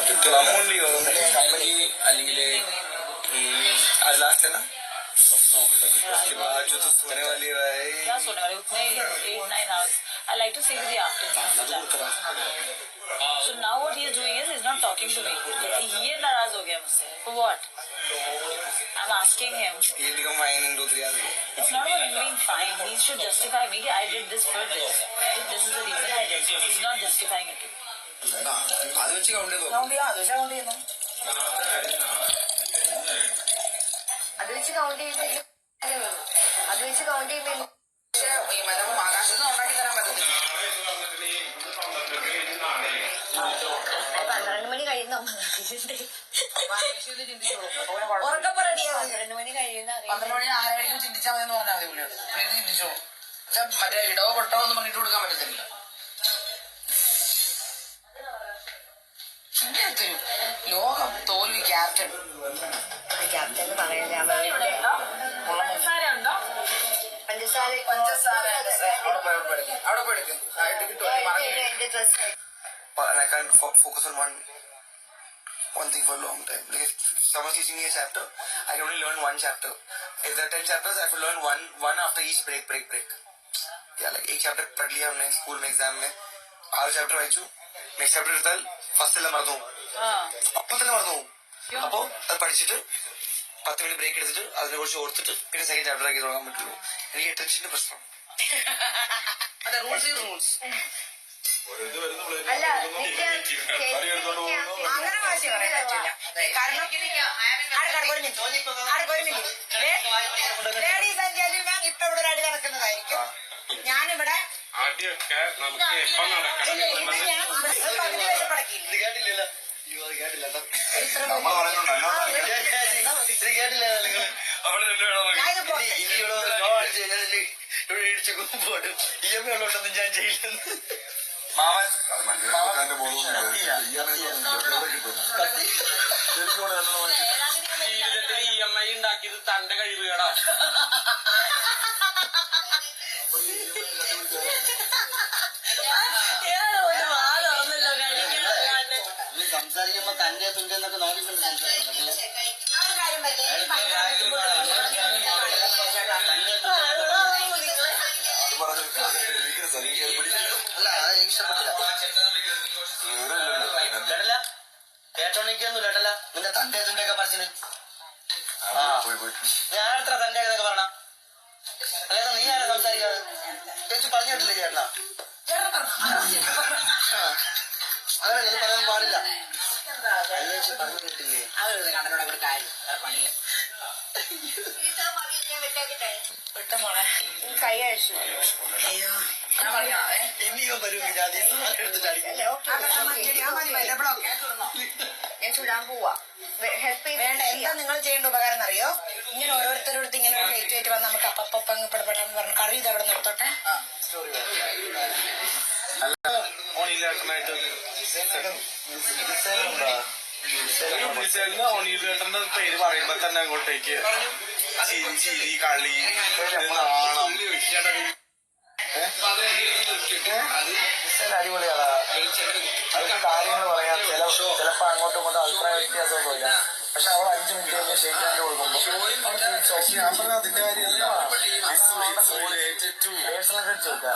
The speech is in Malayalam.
मामूली हो कम्पनी അല്ലെങ്കിൽ आज लास्ट है ना उसके बाद जो तो सोने वाली है क्या सोने वाले उतने 8-9 hours. I like to sleep in the afternoon. So now what he is doing is he's not talking to me. ये नाराज हो गया मुझसे. For what? I'm asking him. ये become fine in 2-3 hours. It's not about him being fine. He should justify me. I did this for this. Right? This is the reason I did this. He's not justifying it. അത് വെച്ച് കൗണ്ട് ചെയ്തോ Count ചെയ്യാം. അത് വെച്ച് count ചെയ്യുന്നു. അത് വെച്ച് കൗണ്ട് ചെയ്യുമ്പോൾ അത് വെച്ച് കൗണ്ട് ചെയ്യുമ്പോൾ ആകാശത്ത് ഉണ്ടാക്കി തരാൻ പറ്റത്തില്ല. 12 മണി കഴിയുന്ന ഉറക്കപ്പ റെഡിയാവും. 12 മണി കഴിയുന്ന 12 മണി ആരോഗ്യം ചിന്തിച്ചാൽ മതി എന്ന് പറഞ്ഞാൽ മതി. പുള്ളിയോട് പുള്ളി ചിന്തിച്ചോളൂ. പക്ഷെ മറ്റേ ഇടവോ പൊട്ടോ ഒന്നും പണിയിട്ട് കൊടുക്കാൻ പറ്റത്തില്ല. ലോകം തോൽവി ക്യാപ്റ്റൻ ക്യാപ്റ്റൻ പറയുന്നത് പഞ്ചസാര പഞ്ചസാര അവിടെ പോയെടുക്കും എന്റെ dress I can't focus on one thing for a long time. Like if someone's teaching me a chapter, I can only learn one chapter. If there are 10 chapters, I have to learn one after each break. Yeah, like एक chapter पढ़ लिया हमने स्कूल में एग्जाम में 6 chapter വായിച്ചു. Next chapter എടുത്താൽ ഫസ്റ്റ് എല്ലാം മറന്നു അപ്പൊ തന്നെ മറന്നു അപ്പൊ അത് പഠിച്ചിട്ട് 10 മിനിറ്റ് ബ്രേക്ക് എടുത്തിട്ട് അതിനെ കുറിച്ച് ഓർത്തിട്ട് പിന്നെ സെക്കൻഡ് ചാപ്റ്റർ ആക്കി തുടങ്ങാൻ പറ്റുള്ളൂ. എനിക്ക് അറ്റൻഷന്റെ പ്രശ്നം. അതെ റൂൾസ് അല്ല അങ്ങനെ വാശി പറയാൻ പറ്റില്ല. കാരണം ലേഡീസ് ആൻഡ് ജെന്റിൽമാൻ ഇപ്പൊ ഇവിടെ ഒരു അടി നടക്കുന്നതായിരിക്കും. ഞാനിവിടെ ഉള്ളോട്ടൊന്നും ഞാൻ ചെയ്യില്ലെന്ന് ജീവിതത്തിൽ EMI ഉണ്ടാക്കിയത് തന്റെ കഴിവുകേടാ. സംസാരിക്കുമ്പോ തന്റെ തുന്റെ എന്നൊക്കെ നോക്കിക്കൊണ്ട് സംസാരിക്കണം. അല്ല അതെനിക്ക് ഇഷ്ടപ്പെട്ടില്ല. കേട്ടോണിക്കൊന്നും കേട്ടല്ല നിന്റെ തന്റെ തുന്റെ ഒക്കെ പറച്ചിന്. ഞാൻ എത്ര തന്റെ എന്നൊക്കെ പറഞ്ഞ അല്ലാതെ നീ ആരാ സംസാരിക്കാതെ ചേച്ചി പറഞ്ഞു കേട്ടില്ലേ ചേട്ടനാ? അങ്ങനെ നീ പറയാൻ പാടില്ല. ചേച്ചി പറഞ്ഞു കേട്ടില്ലേ? അവരുടെ കണ്ണനോടെ ഒരു കാര്യം പണിയില്ല. മോളെ കൈ അഴിച്ചു. അയ്യോ ഞാൻ പറഞ്ഞോ ഇനിയോ വരും ഞാൻ ഈ സാധനം എടുത്തിട്ട് അടിക്കും. ഞാൻ ചുടാൻ പോവാ. ഹെൽപ്പ് വേണ്ട. എന്താ നിങ്ങൾ ചെയ്യേണ്ട ഉപകാരം എന്നറിയോ? ഇങ്ങനെ ഓരോരുത്തരോടത്ത് ഇങ്ങനെ ഒരു പ്ലേറ്റ് ആയിട്ട് വന്ന് നമുക്ക് അപ്പപ്പങ്ങ് പെടപ്പെടാന്ന് പറഞ്ഞു കറി ഇത് അവിടെ നിർത്തോട്ടെ. ഓണിയിലേട്ടനായിട്ട് ഓണിയിലേട്ടന്റെ പേര് പറയുമ്പോ തന്നെ അങ്ങോട്ടേക്ക് ചിരി കളി നാണം അടിപൊളിയാടാ. അവർക്ക് കാര്യങ്ങൾ പറയാം. ചിലപ്പോ അങ്ങോട്ടും ഇങ്ങോട്ടും അഭിപ്രായ വ്യത്യാസമൊക്കെ വരാം. പക്ഷെ അവൾ 5 മിനിറ്റ് കഴിഞ്ഞ് ഷേക്കായിട്ട് കൊടുക്കുമ്പോ അതിന്റെ കാര്യം പേഴ്സണൽ ചോദിക്കാം.